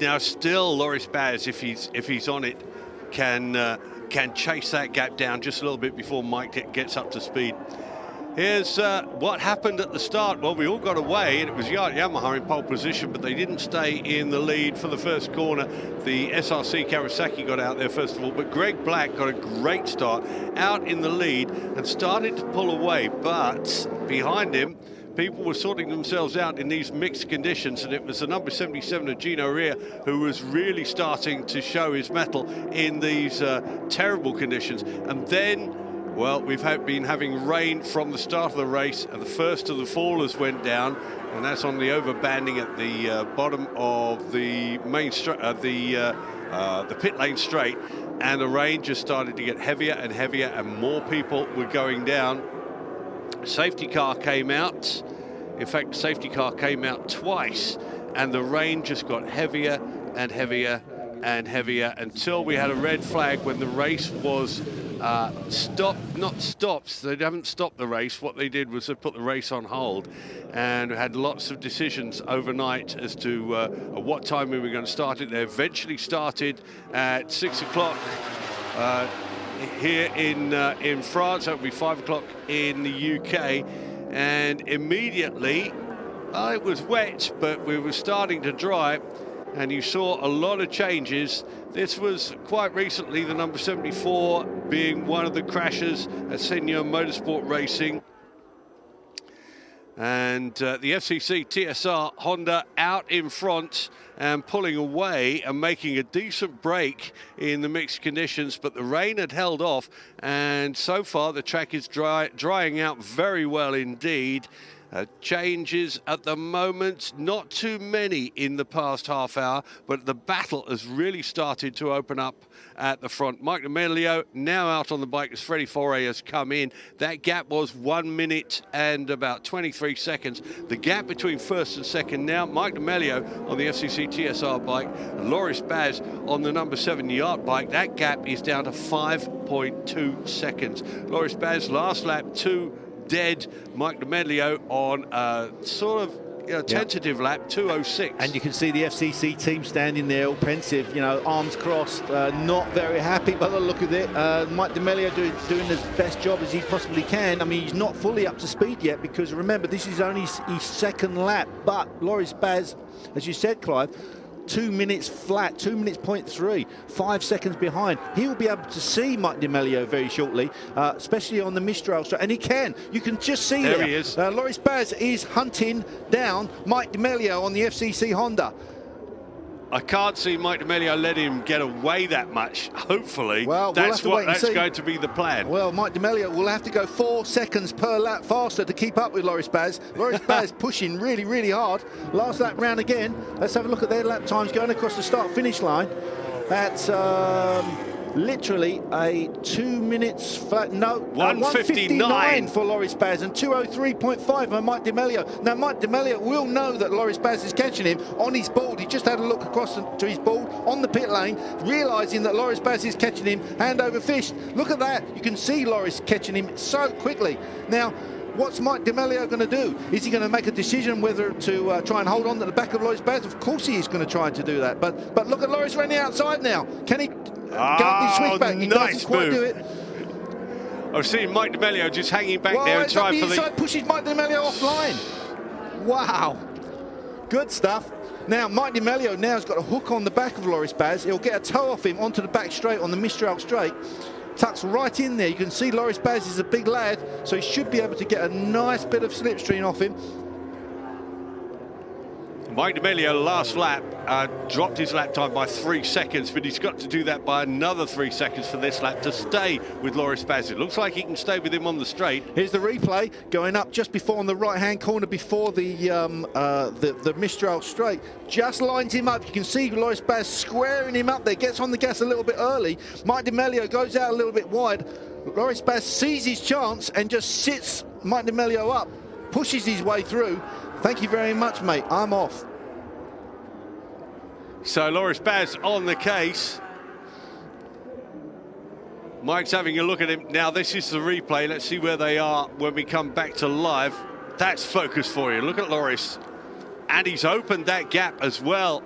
Now still Loris Baz, if he's on it, can chase that gap down just a little bit before Mike gets up to speed. Here's what happened at the start. Well, we all got away, and it was Yamaha in pole position, but they didn't stay in the lead for the first corner. The SRC Kawasaki got out there first of all, but Greg Black got a great start out in the lead and started to pull away, but behind him, people were sorting themselves out in these mixed conditions, and it was the number 77 of Gino Rea who was really starting to show his mettle in these terrible conditions. And then, well, we've been having rain from the start of the race, and the first of the fallers went down, and that's on the overbanding at the bottom of the main the pit lane straight, and the rain just started to get heavier and heavier, and more people were going down. Safety car came out. In fact, safety car came out twice, and the rain just got heavier and heavier and heavier until we had a red flag when the race was not stopped. They haven't stopped the race. What they did was they put the race on hold, and had lots of decisions overnight as to at what time we were going to start it. They eventually started at 6 o'clock here in France. That would be 5 o'clock in the UK, and immediately it was wet, but we were starting to dry, and you saw a lot of changes. This was quite recently the number 74 being one of the crashers at Senior Motorsport Racing. And the FCC TSR Honda out in front and pulling away and making a decent break in the mixed conditions, but the rain had held off, and so far the track is drying out very well indeed. Changes at the moment, not too many in the past half hour, but the battle has really started to open up at the front. Mike D'Amelio now out on the bike as Freddie Foray has come in. That gap was 1 minute and about 23 seconds. The gap between first and second now, Mike D'Amelio on the FCC TSR bike, and Loris Baz on the number 7 Yacht bike. That gap is down to 5.2 seconds. Loris Baz last lap 2 dead. Mike D'Amelio on a sort of tentative lap, 2:06. And you can see the FCC team standing there all pensive, arms crossed, not very happy by the look of it. Mike D'Amelio doing the best job as he possibly can. I mean, he's not fully up to speed yet, because remember, this is only his second lap, but Loris Baz, as you said, Clive, 2 minutes flat, 2 minutes 0.3, 5 seconds behind. He will be able to see Mike D'Amelio very shortly, especially on the Mistral straight, and he can. You can just see there. He is. Loris Baz is hunting down Mike D'Amelio on the FCC Honda. I can't see Mike D'Amelio let him get away that much. Hopefully, well, that's going to be the plan. Well, Mike D'Amelio will have to go 4 seconds per lap faster to keep up with Loris Baz. Loris Baz pushing really, really hard. Last lap round again. Let's have a look at their lap times going across the start-finish line. That's literally a 2 minutes flat. No, 1:59 for Loris Baz and 2:03.5 for Mike D'Amelio. Now, Mike D'Amelio will know that Loris Baz is catching him on his board. He just had a look across to his board on the pit lane, realising that Loris Baz is catching him hand over fist. Look at that. You can see Loris catching him so quickly. Now, what's Mike D'Amelio going to do? Is he going to make a decision whether to try and hold on to the back of Loris Baz? Of course he is going to try to do that. But look at Loris running outside now. Can he go up the switchback? He doesn't quite do it. I've seen Mike D'Amelio just hanging back there and trying for the inside, pushes Mike D'Amelio offline. Wow, good stuff. Now Mike D'Amelio now has got a hook on the back of Loris Baz. He'll get a toe off him onto the back straight on the Mistral straight. Tucks right in there. You can see Loris Baz is a big lad, so he should be able to get a nice bit of slipstream off him. Mike D'Amelio last lap dropped his lap time by 3 seconds, but he's got to do that by another 3 seconds for this lap to stay with Loris Baz. It looks like he can stay with him on the straight. Here's the replay going up just before on the right-hand corner before the Mistral straight. Just lines him up. You can see Loris Baz squaring him up there. Gets on the gas a little bit early. Mike D'Amelio goes out a little bit wide. Loris Baz sees his chance and just sits Mike D'Amelio up, pushes his way through. Thank you very much, mate. I'm off. So Loris Baz on the case. Mike's having a look at him. Now this is the replay. Let's see where they are when we come back to live. That's focus for you. Look at Loris. And he's opened that gap as well.